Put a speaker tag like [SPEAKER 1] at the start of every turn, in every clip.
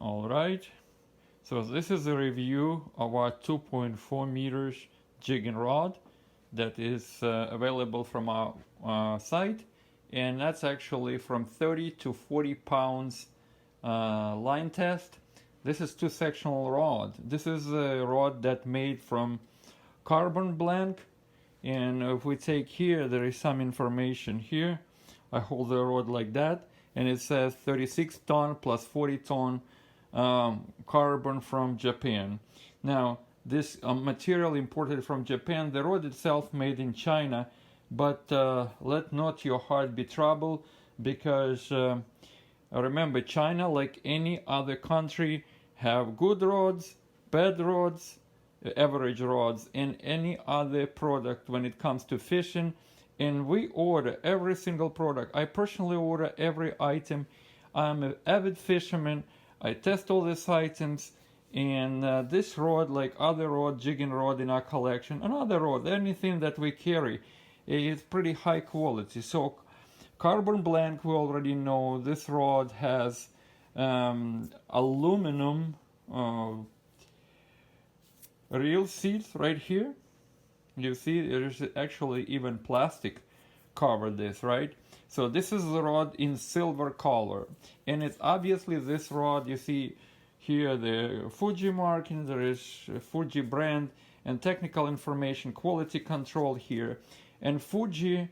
[SPEAKER 1] All right, so this is a review of our 2.4 meters jigging rod that is available from our site, and that's actually from 30 to 40 pounds line test. This is two-sectional rod. This is a rod that made from carbon blank, and if we take here, there is some information here. I hold the rod like that, and it says 36 ton plus 40 ton carbon from Japan. Now, this material imported from Japan, the rod itself made in China, but let not your heart be troubled, because remember, China, like any other country, have good rods, bad rods, average rods, and any other product when it comes to fishing. And we order every single product. I personally order every item. I'm an avid fisherman. I test all these items, and this rod, like other rod, jigging rod in our collection, another rod, anything that we carry, is pretty high quality. So carbon blank, we already know. This rod has aluminum reel seats right here. You see, there's actually even plastic cover this, right? So this is the rod in silver color, and it's obviously this rod. You see here the Fuji marking, there is Fuji brand and technical information, quality control here, and Fuji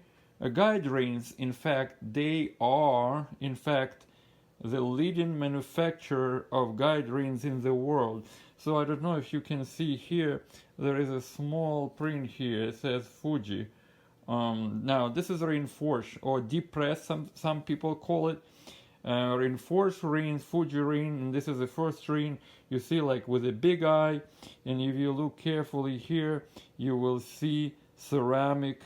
[SPEAKER 1] guide rings. In fact, they are the leading manufacturer of guide rings in the world. So I don't know if you can see here, there is a small print here. It says Fuji. Now this is reinforced or deep press, some people call it. Reinforced ring, Fuji ring, and this is the first ring. You see, like with a big eye, and if you look carefully here, you will see ceramic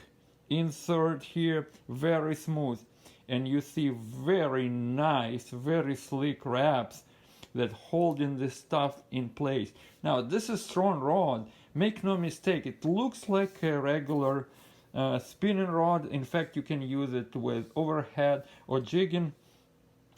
[SPEAKER 1] insert here, very smooth, and you see very nice, very sleek wraps that holding this stuff in place. Now this is strong rod, make no mistake, it looks like a regular spinning rod. In fact, you can use it with overhead or jigging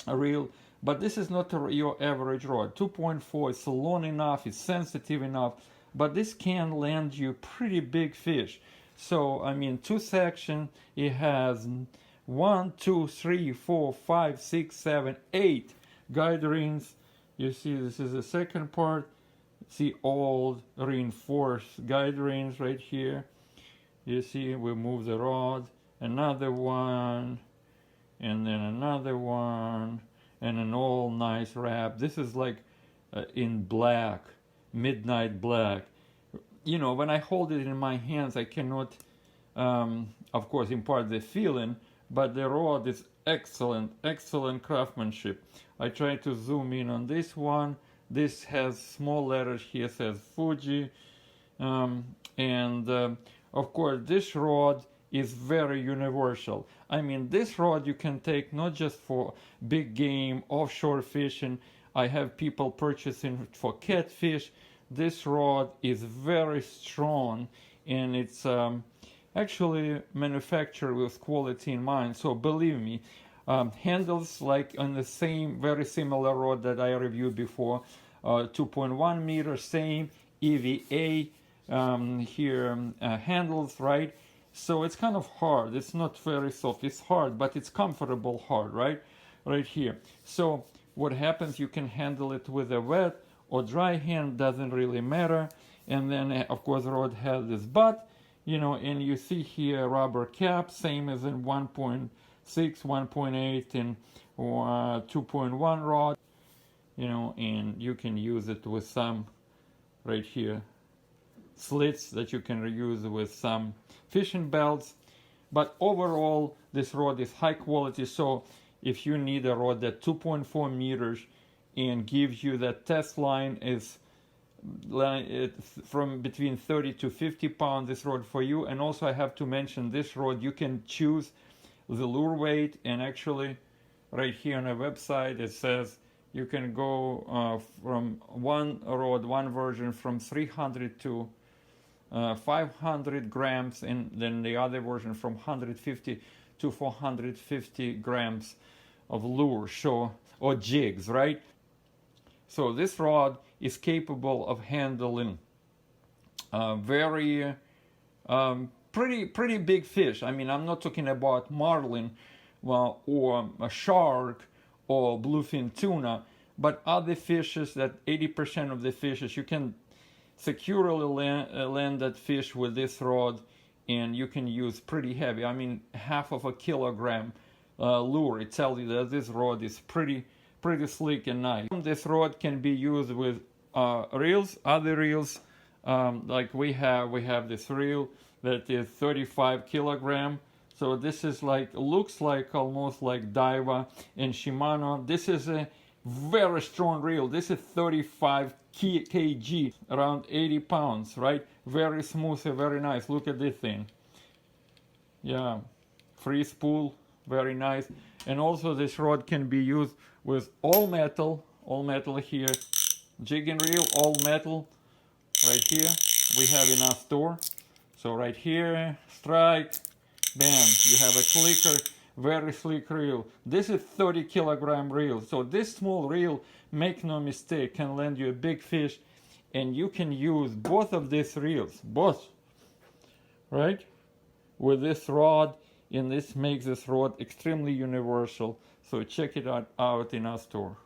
[SPEAKER 1] reel, but this is not your average rod. 2.4 is long enough, it's sensitive enough, but this can land you pretty big fish. So I mean, two section, it has 1, 2, 3, 4, 5, 6, 7, 8 guide rings. You see, this is the second part. See all reinforced guide rings right here. You see, we move the rod, another one, and then another one, and an all nice wrap. This is like in black, midnight black. You know, when I hold it in my hands, I cannot, of course, impart the feeling, but the rod is excellent, excellent craftsmanship. I try to zoom in on this one. This has small letters here, says Fuji, and of course this rod is very universal. I mean, this rod you can take not just for big game, offshore fishing. I have people purchasing for catfish. This rod is very strong, and it's actually manufactured with quality in mind. So believe me, handles like on the same, very similar rod that I reviewed before, 2.1 meters, same EVA here, handles, right? So it's kind of hard. It's not very soft. It's hard, but it's comfortable hard, right? Right here. So what happens, you can handle it with a wet or dry hand, doesn't really matter. And then, of course, the rod has this butt, you know, and you see here rubber cap, same as in 1.6, 1.8, and 2.1 rod, you know, and you can use it with some, right here, slits that you can reuse with some fishing belts. But overall, this rod is high quality. So if you need a rod that 2.4 meters and gives you that test line is from between 30 to 50 pounds, this rod for you. And also I have to mention, this rod you can choose the lure weight, and actually right here on the website it says you can go from one rod, one version, from 300 to 500 grams, and then the other version from 150 to 450 grams of lure, so, or jigs, right? So this rod is capable of handling very pretty big fish. I mean, I'm not talking about marlin, well, or a shark or bluefin tuna, but other fishes that 80% of the fishes you can securely land that fish with this rod, and you can use pretty heavy. I mean, half of a kilogram lure. It tells you that this rod is pretty slick and nice. This rod can be used with reels, other reels. Like we have this reel that is 35 kilogram. So this is like, looks like almost like Daiwa and Shimano. This is a very strong reel. This is 35 kg, around 80 pounds, right? Very smooth and very nice. Look at this thing. Yeah, free spool, very nice. And also this rod can be used with all metal here. Jig and reel, all metal, right here. We have in our store. So right here, strike, bam, you have a clicker, very slick reel. This is 30 kilogram reel. So this small reel, make no mistake, can land you a big fish, and you can use both of these reels, both, right, with this rod, and this makes this rod extremely universal. So check it out in our store.